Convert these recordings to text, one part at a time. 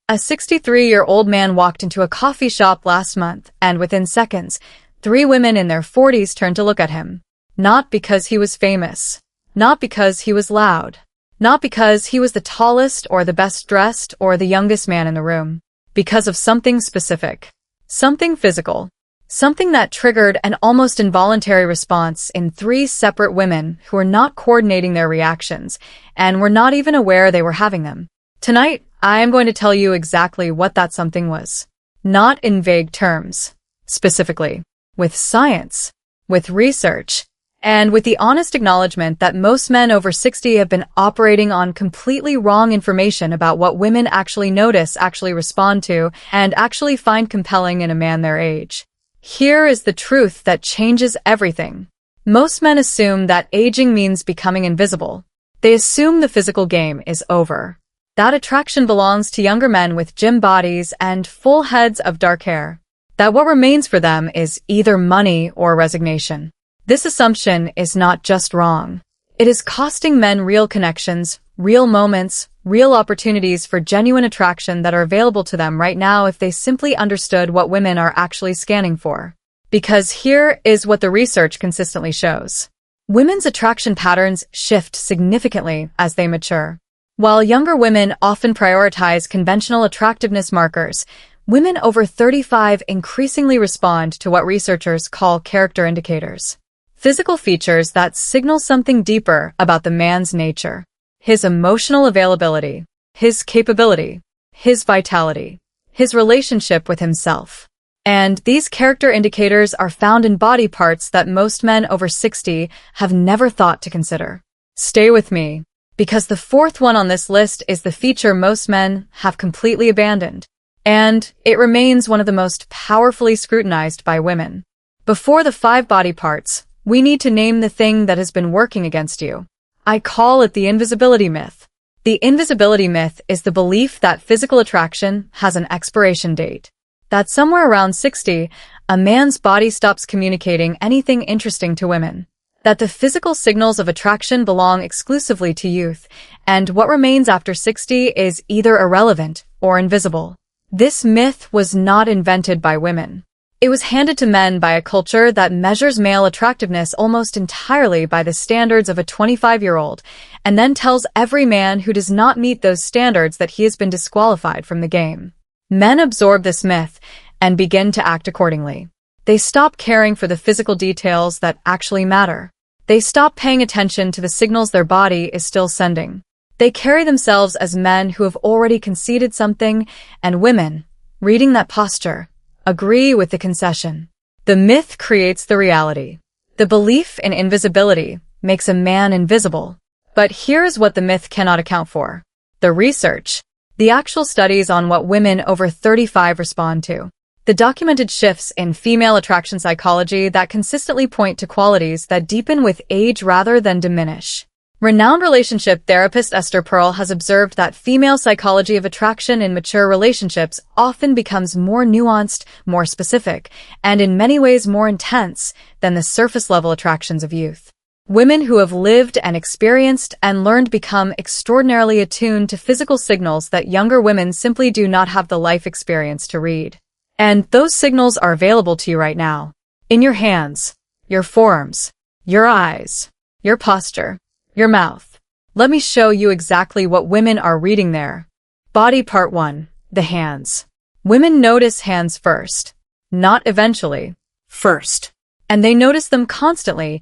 A 63-year-old man walked into a coffee shop last month, and within seconds, 3 women in their 40s turned to look at him. Not because he was famous. Not because he was loud. Not because he was the tallest or the best dressed or the youngest man in the room. Because of something specific. Something physical. Something that triggered an almost involuntary response in 3 separate women who were not coordinating their reactions and were not even aware they were having them. Tonight, I am going to tell you exactly what that something was. Not in vague terms. Specifically. With science. With research. And with the honest acknowledgement that most men over 60 have been operating on completely wrong information about what women actually notice, actually respond to, and actually find compelling in a man their age. Here is the truth that changes everything. Most men assume that aging means becoming invisible. They assume the physical game is over. That attraction belongs to younger men with gym bodies and full heads of dark hair. That what remains for them is either money or resignation. This assumption is not just wrong. It is costing men real connections, real moments, real opportunities for genuine attraction that are available to them right now if they simply understood what women are actually scanning for. Because here is what the research consistently shows. Women's attraction patterns shift significantly as they mature. While younger women often prioritize conventional attractiveness markers, women over 35 increasingly respond to what researchers call character indicators. Physical features that signal something deeper about the man's nature. His emotional availability, his capability, his vitality, his relationship with himself. And these character indicators are found in body parts that most men over 60 have never thought to consider. Stay with me, because the 4th one on this list is the feature most men have completely abandoned. And it remains one of the most powerfully scrutinized by women. Before the 5 body parts, we need to name the thing that has been working against you. I call it the invisibility myth. The invisibility myth is the belief that physical attraction has an expiration date. That somewhere around 60, a man's body stops communicating anything interesting to women. That the physical signals of attraction belong exclusively to youth, and what remains after 60 is either irrelevant or invisible. This myth was not invented by women. It was handed to men by a culture that measures male attractiveness almost entirely by the standards of a 25-year-old, and then tells every man who does not meet those standards that he has been disqualified from the game. Men absorb this myth and begin to act accordingly. They stop caring for the physical details that actually matter. They stop paying attention to the signals their body is still sending. They carry themselves as men who have already conceded something, and women, reading that posture, agree with the concession. The myth creates the reality. The belief in invisibility makes a man invisible. But here's what the myth cannot account for. The research. The actual studies on what women over 35 respond to. The documented shifts in female attraction psychology that consistently point to qualities that deepen with age rather than diminish. Renowned relationship therapist Esther Perel has observed that female psychology of attraction in mature relationships often becomes more nuanced, more specific, and in many ways more intense than the surface-level attractions of youth. Women who have lived and experienced and learned become extraordinarily attuned to physical signals that younger women simply do not have the life experience to read. And those signals are available to you right now. In your hands, your forearms, your eyes, your posture, your mouth. Let me show you exactly what women are reading there. Body part 1. The hands. Women notice hands first. Not eventually. First. And they notice them constantly,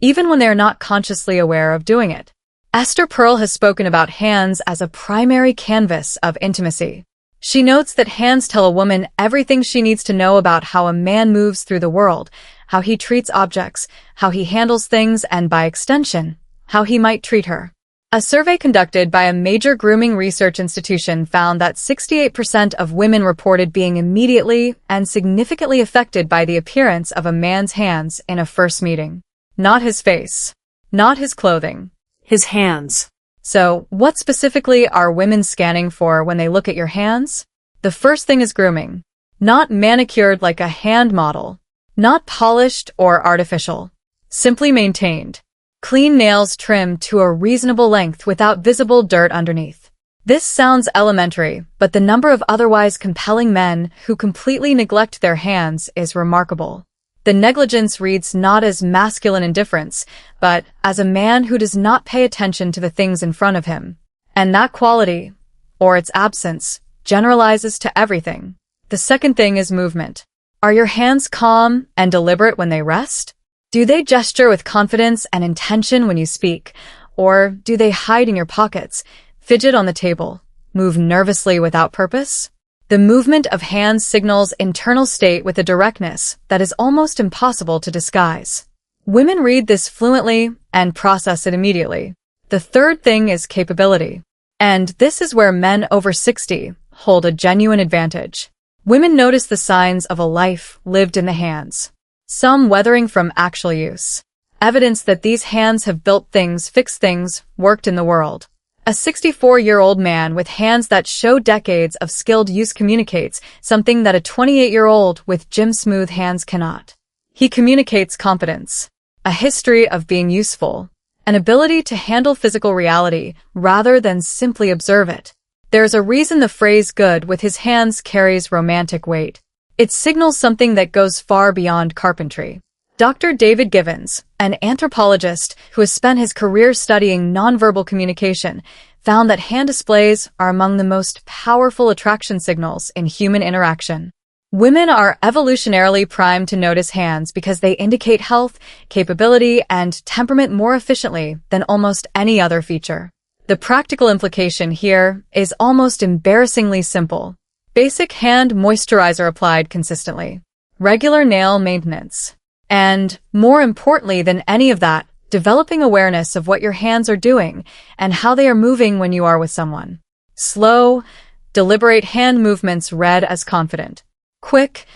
even when they are not consciously aware of doing it. Esther Perel has spoken about hands as a primary canvas of intimacy. She notes that hands tell a woman everything she needs to know about how a man moves through the world, how he treats objects, how he handles things, and by extension, how he might treat her. A survey conducted by a major grooming research institution found that 68% of women reported being immediately and significantly affected by the appearance of a man's hands in a first meeting. Not his face. Not his clothing. His hands. So, what specifically are women scanning for when they look at your hands? The first thing is grooming. Not manicured like a hand model. Not polished or artificial. Simply maintained. Clean nails trimmed to a reasonable length without visible dirt underneath. This sounds elementary, but the number of otherwise compelling men who completely neglect their hands is remarkable. The negligence reads not as masculine indifference, but as a man who does not pay attention to the things in front of him. And that quality, or its absence, generalizes to everything. The second thing is movement. Are your hands calm and deliberate when they rest? Do they gesture with confidence and intention when you speak? Or do they hide in your pockets, fidget on the table, move nervously without purpose? The movement of hands signals internal state with a directness that is almost impossible to disguise. Women read this fluently and process it immediately. The third thing is capability. And this is where men over 60 hold a genuine advantage. Women notice the signs of a life lived in the hands. Some weathering from actual use. Evidence that these hands have built things, fixed things, worked in the world. A 64-year-old man with hands that show decades of skilled use communicates something that a 28-year-old with gym-smooth hands cannot. He communicates competence, a history of being useful, an ability to handle physical reality rather than simply observe it. There's a reason the phrase "good with his hands" carries romantic weight. It signals something that goes far beyond carpentry. Dr. David Givens, an anthropologist who has spent his career studying nonverbal communication, found that hand displays are among the most powerful attraction signals in human interaction. Women are evolutionarily primed to notice hands because they indicate health, capability, and temperament more efficiently than almost any other feature. The practical implication here is almost embarrassingly simple. Basic hand moisturizer applied consistently. Regular nail maintenance. And, more importantly than any of that, developing awareness of what your hands are doing and how they are moving when you are with someone. Slow, deliberate hand movements read as confident. Quick,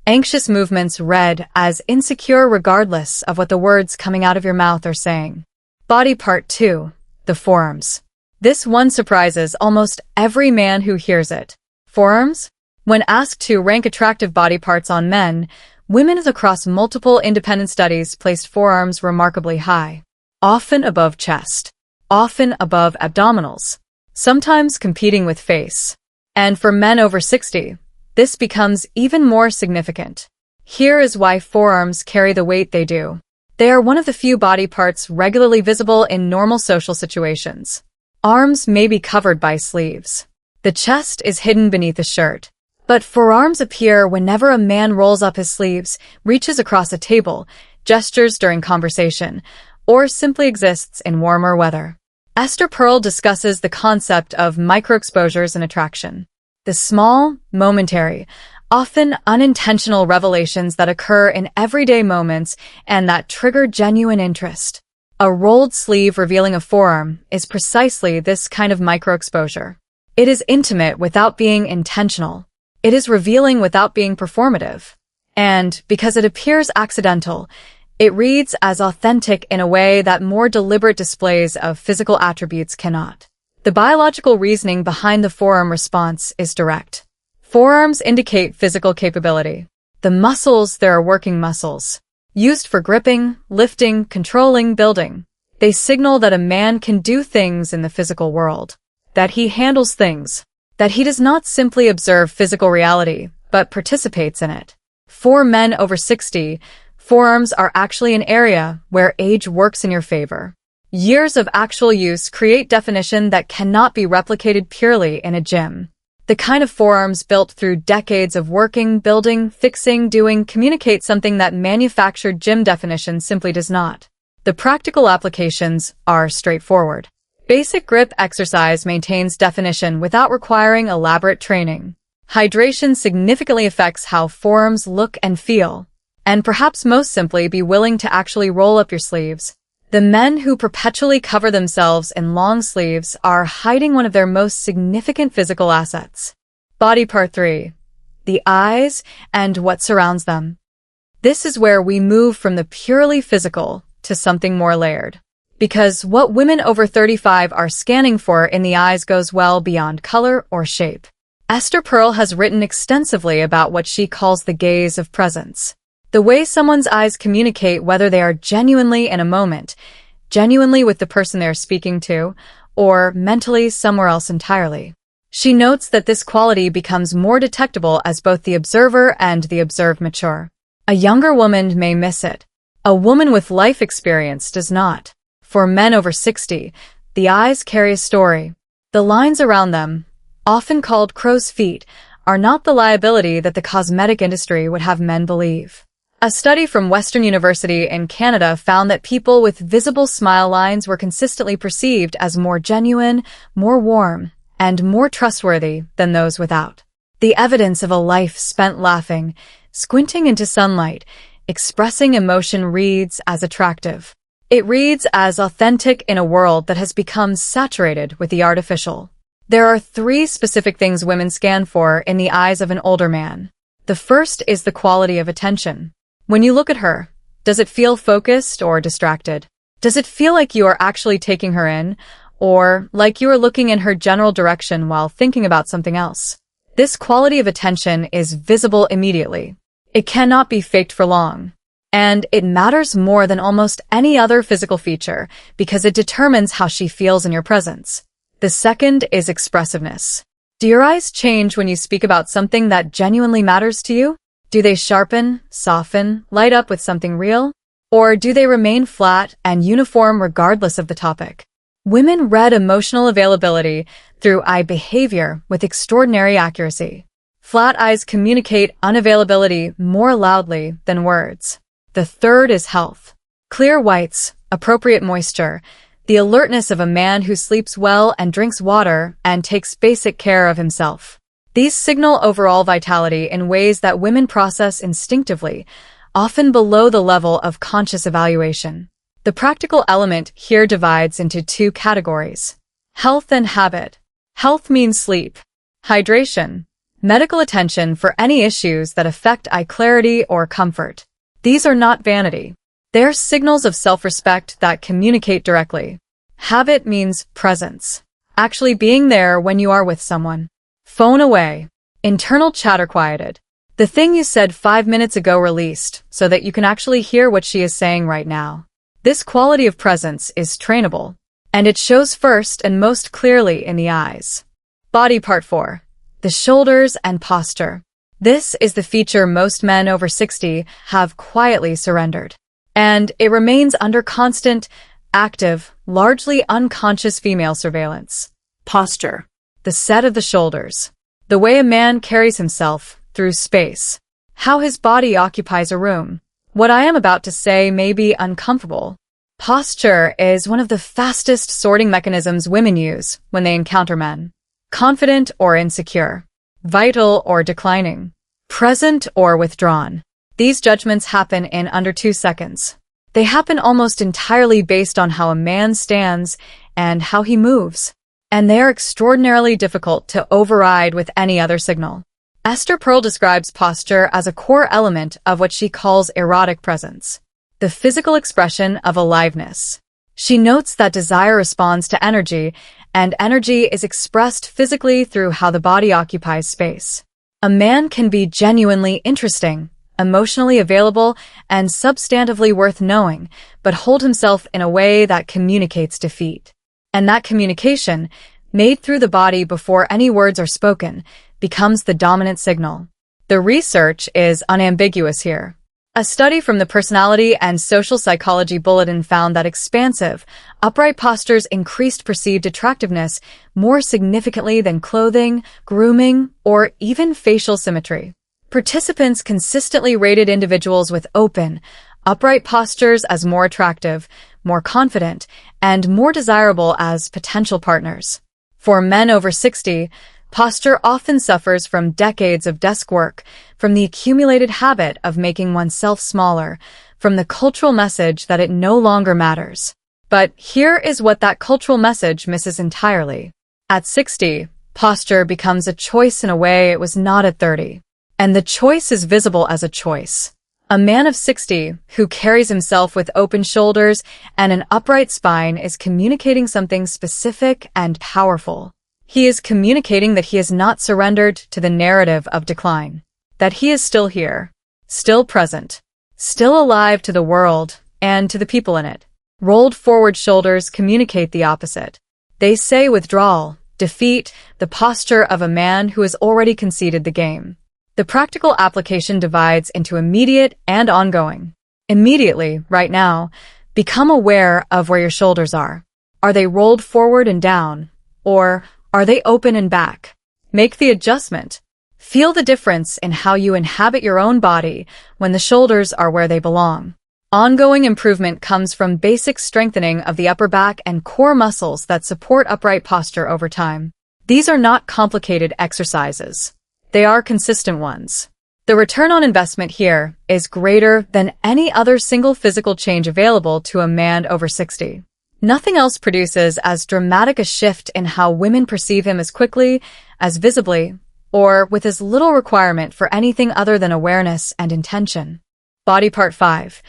anxious movements read as insecure regardless of what the words coming out of your mouth are saying. Body part 2, the forearms. This one surprises almost every man who hears it. Forearms? When asked to rank attractive body parts on men, women across multiple independent studies placed forearms remarkably high, often above chest, often above abdominals, sometimes competing with face. And for men over 60, this becomes even more significant. Here is why forearms carry the weight they do. They are one of the few body parts regularly visible in normal social situations. Arms may be covered by sleeves. The chest is hidden beneath a shirt. But forearms appear whenever a man rolls up his sleeves, reaches across a table, gestures during conversation, or simply exists in warmer weather. Esther Perel discusses the concept of microexposures in attraction. The small, momentary, often unintentional revelations that occur in everyday moments and that trigger genuine interest. A rolled sleeve revealing a forearm is precisely this kind of microexposure. It is intimate without being intentional. It is revealing without being performative. And, because it appears accidental, it reads as authentic in a way that more deliberate displays of physical attributes cannot. The biological reasoning behind the forearm response is direct. Forearms indicate physical capability. The muscles there are working muscles, used for gripping, lifting, controlling, building. They signal that a man can do things in the physical world, that he handles things, that he does not simply observe physical reality, but participates in it. For men over 60, forearms are actually an area where age works in your favor. Years of actual use create definition that cannot be replicated purely in a gym. The kind of forearms built through decades of working, building, fixing, doing communicate something that manufactured gym definition simply does not. The practical applications are straightforward. Basic grip exercise maintains definition without requiring elaborate training. Hydration significantly affects how forearms look and feel. And perhaps most simply, be willing to actually roll up your sleeves. The men who perpetually cover themselves in long sleeves are hiding one of their most significant physical assets. Body part 3. The eyes and what surrounds them. This is where we move from the purely physical to something more layered. Because what women over 35 are scanning for in the eyes goes well beyond color or shape. Esther Perel has written extensively about what she calls the gaze of presence. The way someone's eyes communicate whether they are genuinely in a moment, genuinely with the person they're speaking to, or mentally somewhere else entirely. She notes that this quality becomes more detectable as both the observer and the observed mature. A younger woman may miss it. A woman with life experience does not. For men over 60, the eyes carry a story. The lines around them, often called crow's feet, are not the liability that the cosmetic industry would have men believe. A study from Western University in Canada found that people with visible smile lines were consistently perceived as more genuine, more warm, and more trustworthy than those without. The evidence of a life spent laughing, squinting into sunlight, expressing emotion reads as attractive. It reads as authentic in a world that has become saturated with the artificial. There are 3 specific things women scan for in the eyes of an older man. The first is the quality of attention. When you look at her, does it feel focused or distracted? Does it feel like you are actually taking her in, or like you are looking in her general direction while thinking about something else? This quality of attention is visible immediately. It cannot be faked for long. And it matters more than almost any other physical feature because it determines how she feels in your presence. The second is expressiveness. Do your eyes change when you speak about something that genuinely matters to you? Do they sharpen, soften, light up with something real? Or do they remain flat and uniform regardless of the topic? Women read emotional availability through eye behavior with extraordinary accuracy. Flat eyes communicate unavailability more loudly than words. The third is health. Clear whites, appropriate moisture, the alertness of a man who sleeps well and drinks water and takes basic care of himself. These signal overall vitality in ways that women process instinctively, often below the level of conscious evaluation. The practical element here divides into 2 categories: health and habit. Health means sleep, hydration, medical attention for any issues that affect eye clarity or comfort. These are not vanity. They're signals of self-respect that communicate directly. Habit means presence, actually being there when you are with someone. Phone away, internal chatter quieted. The thing you said 5 minutes ago released so that you can actually hear what she is saying right now. This quality of presence is trainable, and it shows first and most clearly in the eyes. Body part 4. The shoulders and posture. This is the feature most men over 60 have quietly surrendered. And it remains under constant, active, largely unconscious female surveillance. Posture. The set of the shoulders. The way a man carries himself through space. How his body occupies a room. What I am about to say may be uncomfortable. Posture is one of the fastest sorting mechanisms women use when they encounter men. Confident or insecure. Vital or declining. Present or withdrawn. These judgments happen in under 2 seconds. They happen almost entirely based on how a man stands and how he moves. And they are extraordinarily difficult to override with any other signal. Esther Perel describes posture as a core element of what she calls erotic presence, the physical expression of aliveness. She notes that desire responds to energy, and energy is expressed physically through how the body occupies space. A man can be genuinely interesting, emotionally available, and substantively worth knowing, but hold himself in a way that communicates defeat. And that communication, made through the body before any words are spoken, becomes the dominant signal. The research is unambiguous here. A study from the Personality and Social Psychology Bulletin found that expansive, upright postures increased perceived attractiveness more significantly than clothing, grooming, or even facial symmetry. Participants consistently rated individuals with open, upright postures as more attractive, more confident, and more desirable as potential partners. For men over 60, posture often suffers from decades of desk work, from the accumulated habit of making oneself smaller, from the cultural message that it no longer matters. But here is what that cultural message misses entirely. At 60, posture becomes a choice in a way it was not at 30. And the choice is visible as a choice. A man of 60 who carries himself with open shoulders and an upright spine is communicating something specific and powerful. He is communicating that he has not surrendered to the narrative of decline, that he is still here, still present, still alive to the world and to the people in it. Rolled forward shoulders communicate the opposite. They say withdrawal, defeat, the posture of a man who has already conceded the game. The practical application divides into immediate and ongoing. Immediately, right now, become aware of where your shoulders are. Are they rolled forward and down? Or are they open and back? Make the adjustment. Feel the difference in how you inhabit your own body when the shoulders are where they belong. Ongoing improvement comes from basic strengthening of the upper back and core muscles that support upright posture over time. These are not complicated exercises. They are consistent ones. The return on investment here is greater than any other single physical change available to a man over 60. Nothing else produces as dramatic a shift in how women perceive him as quickly, as visibly, or with as little requirement for anything other than awareness and intention. Body part 5.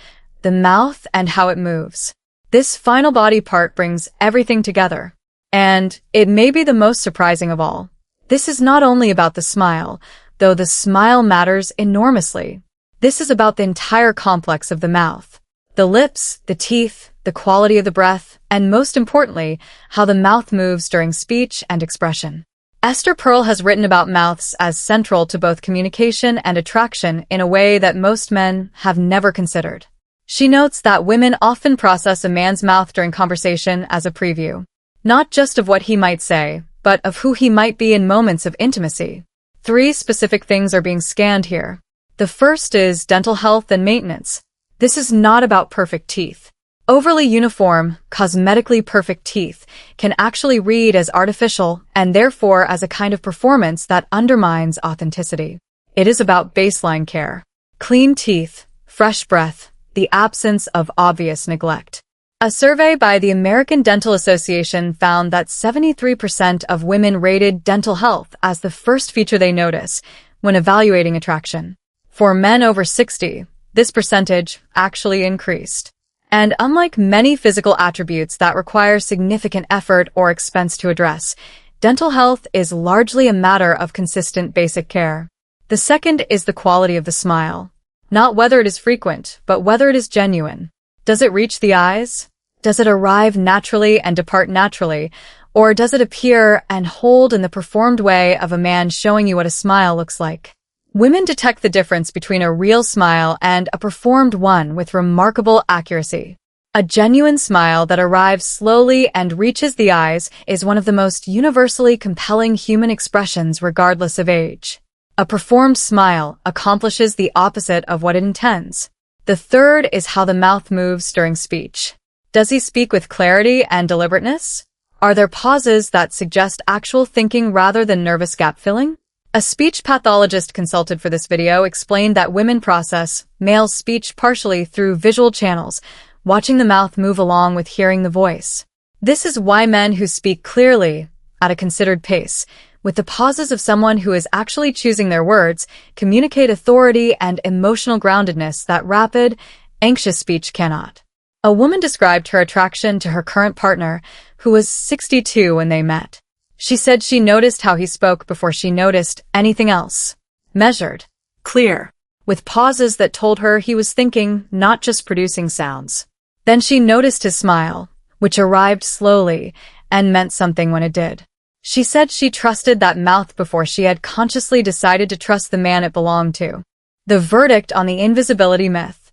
The mouth and how it moves. This final body part brings everything together. And it may be the most surprising of all. This is not only about the smile, though the smile matters enormously. This is about the entire complex of the mouth. The lips, the teeth, the quality of the breath, and most importantly, how the mouth moves during speech and expression. Esther Perel has written about mouths as central to both communication and attraction in a way that most men have never considered. She notes that women often process a man's mouth during conversation as a preview, not just of what he might say, but of who he might be in moments of intimacy. 3 specific things are being scanned here. The first is dental health and maintenance. This is not about perfect teeth. Overly uniform, cosmetically perfect teeth can actually read as artificial and therefore as a kind of performance that undermines authenticity. It is about baseline care. Clean teeth, fresh breath, the absence of obvious neglect. A survey by the American Dental Association found that 73% of women rated dental health as the first feature they notice when evaluating attraction. For men over 60, this percentage actually increased. And unlike many physical attributes that require significant effort or expense to address, dental health is largely a matter of consistent basic care. The second is the quality of the smile. Not whether it is frequent, but whether it is genuine. Does it reach the eyes? Does it arrive naturally and depart naturally? Or does it appear and hold in the performed way of a man showing you what a smile looks like? Women detect the difference between a real smile and a performed one with remarkable accuracy. A genuine smile that arrives slowly and reaches the eyes is one of the most universally compelling human expressions regardless of age. A performed smile accomplishes the opposite of what it intends. The third is how the mouth moves during speech. Does he speak with clarity and deliberateness? Are there pauses that suggest actual thinking rather than nervous gap filling? A speech pathologist consulted for this video explained that women process male speech partially through visual channels, watching the mouth move along with hearing the voice. This is why men who speak clearly, at a considered pace, with the pauses of someone who is actually choosing their words, communicate authority and emotional groundedness that rapid, anxious speech cannot. A woman described her attraction to her current partner, who was 62 when they met. She said she noticed how he spoke before she noticed anything else. Measured, clear, with pauses that told her he was thinking, not just producing sounds. Then she noticed his smile, which arrived slowly and meant something when it did. She said she trusted that mouth before she had consciously decided to trust the man it belonged to. The verdict on the invisibility myth.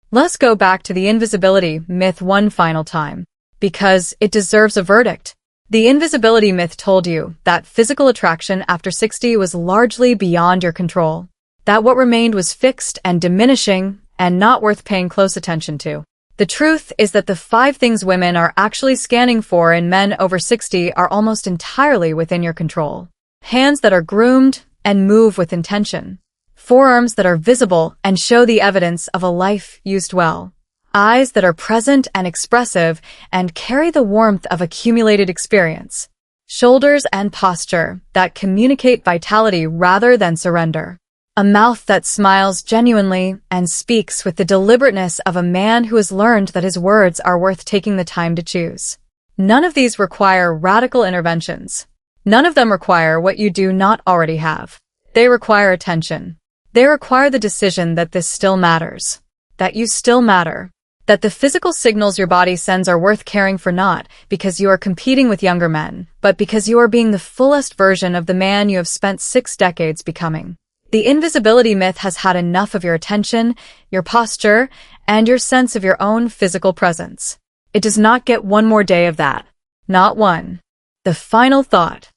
Let's go back to the invisibility myth one final time, because it deserves a verdict. The invisibility myth told you that physical attraction after 60 was largely beyond your control, that what remained was fixed and diminishing and not worth paying close attention to. The truth is that the 5 things women are actually scanning for in men over 60 are almost entirely within your control. Hands that are groomed and move with intention. Forearms that are visible and show the evidence of a life used well. Eyes that are present and expressive and carry the warmth of accumulated experience. Shoulders and posture that communicate vitality rather than surrender. A mouth that smiles genuinely and speaks with the deliberateness of a man who has learned that his words are worth taking the time to choose. None of these require radical interventions. None of them require what you do not already have. They require attention. They require the decision that this still matters, that you still matter, That the physical signals your body sends are worth caring for, not because you are competing with younger men, but because you are being the fullest version of the man you have spent 6 decades becoming. The invisibility myth has had enough of your attention, your posture, and your sense of your own physical presence. It does not get one more day of that. Not one. The final thought.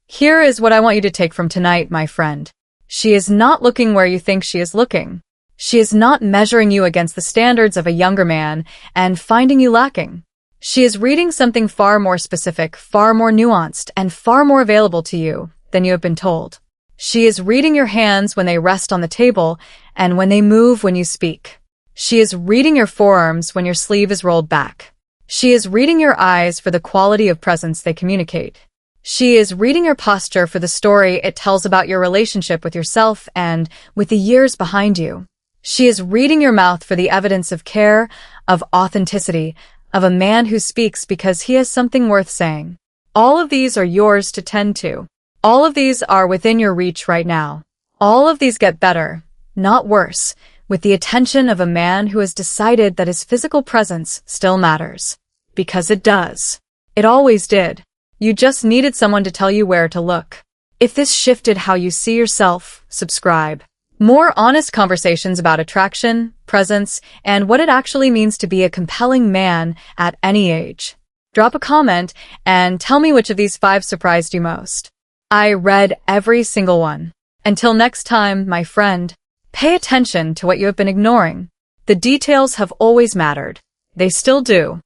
Here is what I want you to take from tonight, my friend. She is not looking where you think she is looking. She is not measuring you against the standards of a younger man and finding you lacking. She is reading something far more specific, far more nuanced, and far more available to you than you have been told. She is reading your hands when they rest on the table and when they move when you speak. She is reading your forearms when your sleeve is rolled back. She is reading your eyes for the quality of presence they communicate. She is reading your posture for the story it tells about your relationship with yourself and with the years behind you. She is reading your mouth for the evidence of care, of authenticity, of a man who speaks because he has something worth saying. All of these are yours to tend to. All of these are within your reach right now. All of these get better, not worse, with the attention of a man who has decided that his physical presence still matters. Because it does. It always did. You just needed someone to tell you where to look. If this shifted how you see yourself, subscribe. More honest conversations about attraction, presence, and what it actually means to be a compelling man at any age. Drop a comment and tell me which of these 5 surprised you most. I read every single one. Until next time, my friend, pay attention to what you have been ignoring. The details have always mattered. They still do.